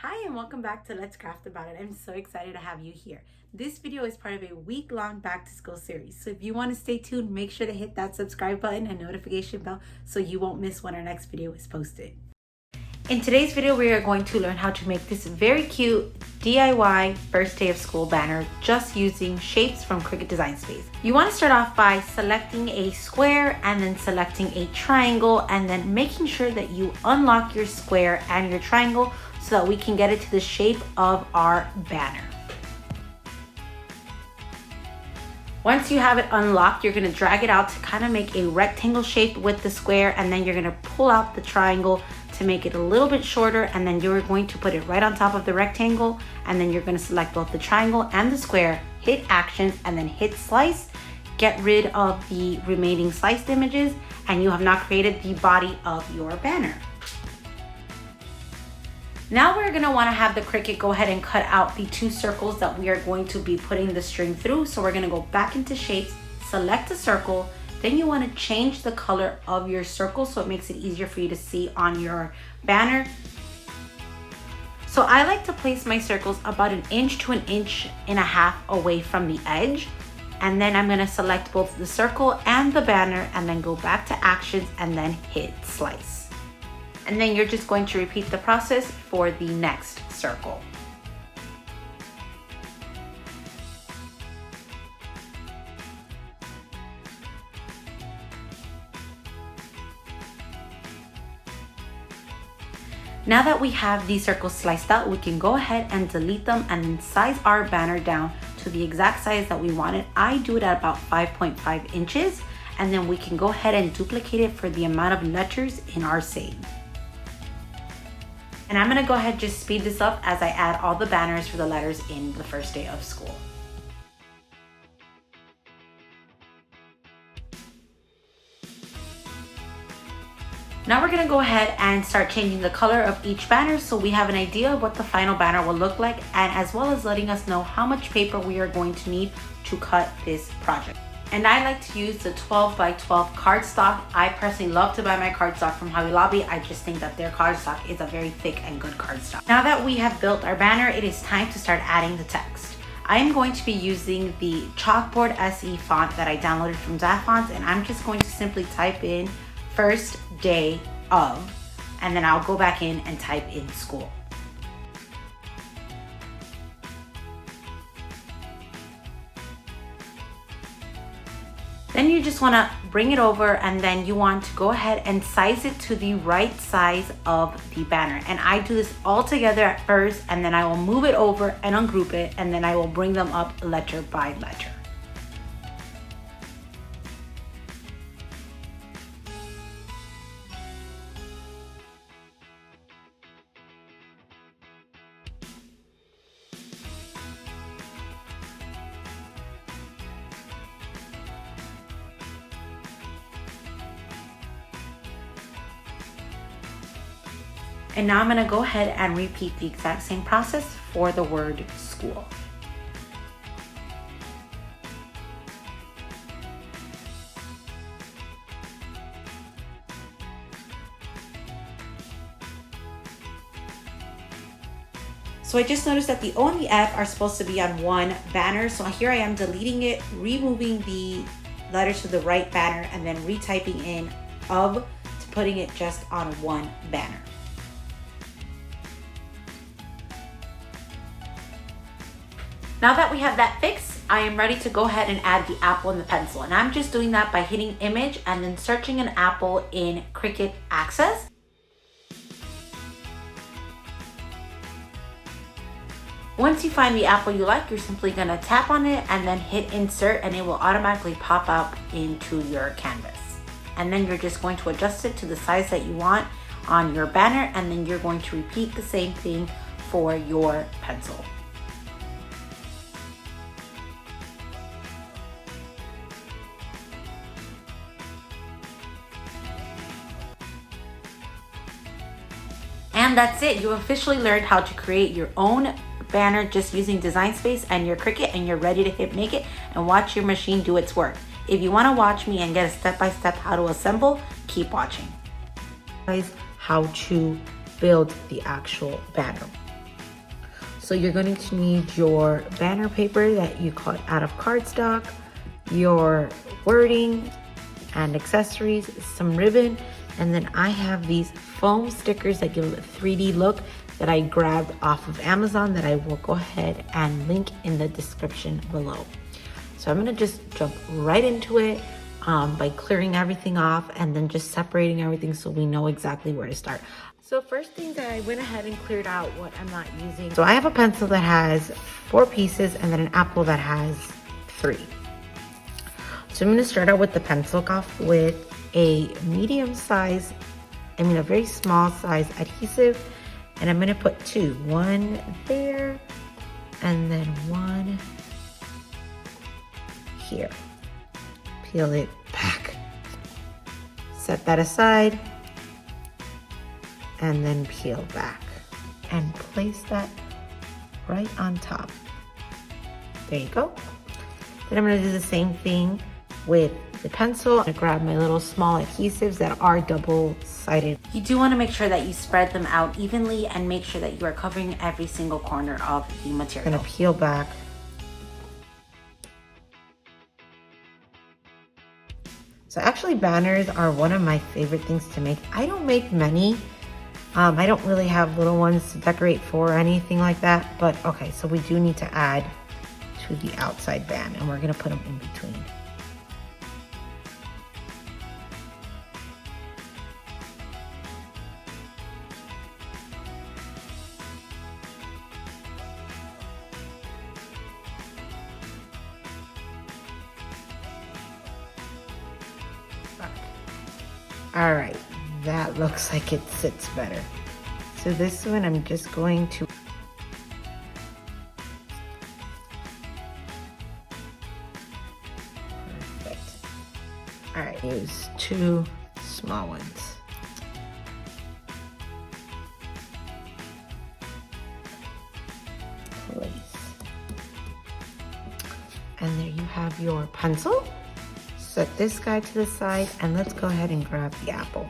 Hi and welcome back to Let's Craft About It. I'm so excited to have you here. This video is part of a week-long back to school series. So if you want to stay tuned, make sure to hit that subscribe button and notification bell so you won't miss when our next video is posted. In today's video, we are going to learn how to make this very cute DIY first day of school banner just using shapes from Cricut Design Space. You want to start off by selecting a square and then selecting a triangle and then making sure that you unlock your square and your triangle so that we can get it to the shape of our banner. Once you have it unlocked, you're going to drag it out to kind of make a rectangle shape with the square, and then you're going to pull out the triangle to make it a little bit shorter, and then you're going to put it right on top of the rectangle, and then you're going to select both the triangle and the square, hit actions, and then hit slice. Get rid of the remaining sliced images, and you have now created the body of your banner. Now we're going to want to have the Cricut go ahead and cut out the two circles that we are going to be putting the string through. So we're going to go back into shapes, select a circle, then you want to change the color of your circle so it makes it easier for you to see on your banner. So I like to place my circles about 1 inch to 1.5 inches away from the edge. And then I'm going to select both the circle and the banner and then go back to actions and then hit slice. And then you're just going to repeat the process for the next circle. Now that we have these circles sliced out, we can go ahead and delete them and then size our banner down to the exact size that we want it. I do it at about 5.5 inches, and then we can go ahead and duplicate it for the amount of letters in our save. And I'm gonna go ahead and just speed this up as I add all the banners for the letters in the first day of school. Now we're gonna go ahead and start changing the color of each banner so we have an idea of what the final banner will look like, and as well as letting us know how much paper we are going to need to cut this project. And I like to use the 12 by 12 cardstock. I personally love to buy my cardstock from Hobby Lobby. I just think that their cardstock is a very thick and good cardstock. Now that we have built our banner, it is time to start adding the text. I am going to be using the Chalkboard SE font that I downloaded from Zafonts, and I'm just going to simply type in first day of, and then I'll go back in and type in school. Then you just want to bring it over, and then you want to go ahead and size it to the right size of the banner. And I do this all together at first, and then I will move it over and ungroup it, and then I will bring them up letter by letter. And now I'm going to go ahead and repeat the exact same process for the word school. So I just noticed that the O and the F are supposed to be on one banner. So here I am deleting it, removing the letters to the right banner, and then retyping in of to putting it just on one banner. Now that we have that fixed, I am ready to go ahead and add the apple and the pencil. And I'm just doing that by hitting image and then searching an apple in Cricut Access. Once you find the apple you like, you're simply gonna tap on it and then hit insert, and it will automatically pop up into your canvas. And then you're just going to adjust it to the size that you want on your banner, and then you're going to repeat the same thing for your pencil. And that's it. You officially learned how to create your own banner just using Design Space and your Cricut, and you're ready to hit make it and watch your machine do its work. If you want to watch me and get a step-by-step how to assemble, keep watching. Guys, how to build the actual banner. So you're going to need your banner paper that you cut out of cardstock, your wording and accessories, some ribbon, and then I have these foam stickers that give it a 3D look that I grabbed off of Amazon that I will go ahead and link in the description below. So I'm gonna just jump right into it by clearing everything off and then just separating everything so we know exactly where to start. So first thing that I went ahead and cleared out what I'm not using. So I have a pencil that has 4 pieces and then an apple that has 3. So I'm gonna start out with the pencil off with a a very small size adhesive, and I'm gonna put 2, one there and then one here. Peel it back. Set that aside and then peel back and place that right on top. There you go. Then I'm gonna do the same thing with the pencil. I'm gonna grab my little small adhesives that are double-sided. You do want to make sure that you spread them out evenly and make sure that you are covering every single corner of the material. I'm gonna peel back. So actually banners are one of my favorite things to make. I don't make many. I don't really have little ones to decorate for or anything like that, but okay, so we do need to add to the outside band and we're gonna put them in between. All right, that looks like it sits better. So this one, I'm just going to perfect. All right, use 2 small ones. Place. And there you have your pencil. Set this guy to the side and let's go ahead and grab the apple.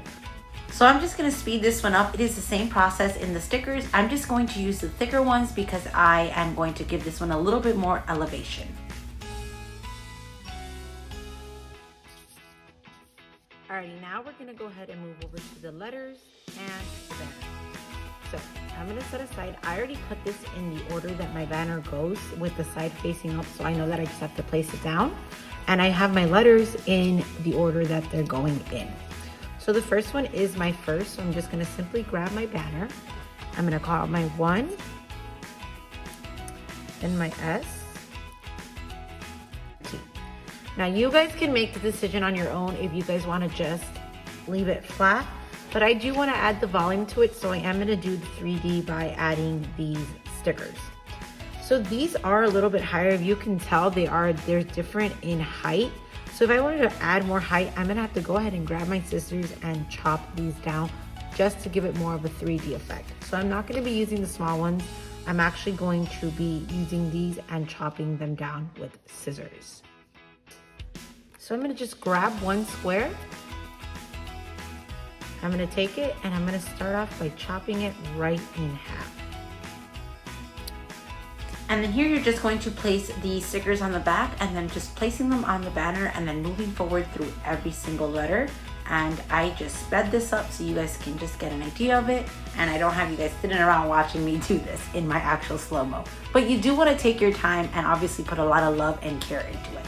So I'm just gonna speed this one up. It is the same process in the stickers. I'm just going to use the thicker ones because I am going to give this one a little bit more elevation. Alrighty, now we're gonna go ahead and move over to the letters and the banner. So I'm gonna set aside, I already put this in the order that my banner goes with the side facing up, so I know that I just have to place it down. And I have my letters in the order that they're going in. So the first one is my first, so I'm just gonna simply grab my banner. I'm gonna call out my 1 and my S. T. Now you guys can make the decision on your own if you guys wanna just leave it flat, but I do wanna add the volume to it, so I am gonna do the 3D by adding these stickers. So these are a little bit higher. If you can tell, they're different in height. So if I wanted to add more height, I'm gonna have to go ahead and grab my scissors and chop these down just to give it more of a 3D effect. So I'm not gonna be using the small ones. I'm actually going to be using these and chopping them down with scissors. So I'm gonna just grab one square. I'm gonna take it and I'm gonna start off by chopping it right in half. And then here you're just going to place the stickers on the back and then just placing them on the banner and then moving forward through every single letter. And I just sped this up so you guys can just get an idea of it. And I don't have you guys sitting around watching me do this in my actual slow-mo. But you do want to take your time and obviously put a lot of love and care into it.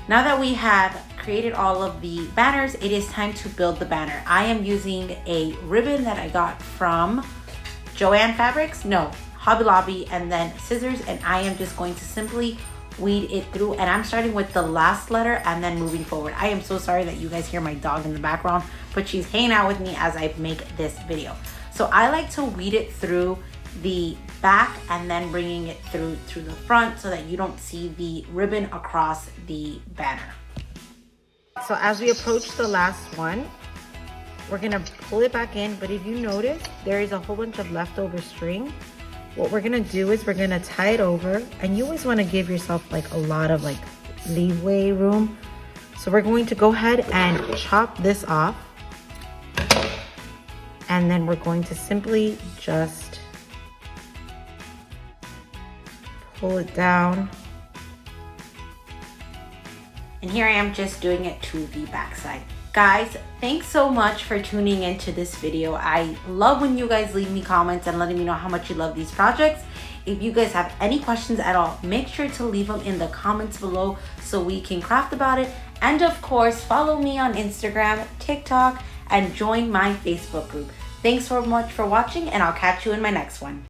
Now that we have created all of the banners, it is time to build the banner. I am using a ribbon that I got from Joann Fabrics, no, Hobby Lobby, and then scissors, and I am just going to simply weed it through, and I'm starting with the last letter and then moving forward. I am so sorry that you guys hear my dog in the background, but she's hanging out with me as I make this video. So I like to weed it through the back and then bringing it through to the front so that you don't see the ribbon across the banner. So as we approach the last one, we're gonna pull it back in, but if you notice, there is a whole bunch of leftover string. what we're gonna do is we're gonna tie it over, and you always wanna give yourself like a lot of like leeway room. So we're going to go ahead and chop this off. And then we're going to simply just pull it down. And here I am just doing it to the back side. Guys, thanks so much for tuning into this video. I love when you guys leave me comments and letting me know how much you love these projects. If you guys have any questions at all, make sure to leave them in the comments below so we can craft about it. And of course, follow me on Instagram, TikTok, and join my Facebook group. Thanks so much for watching, and I'll catch you in my next one.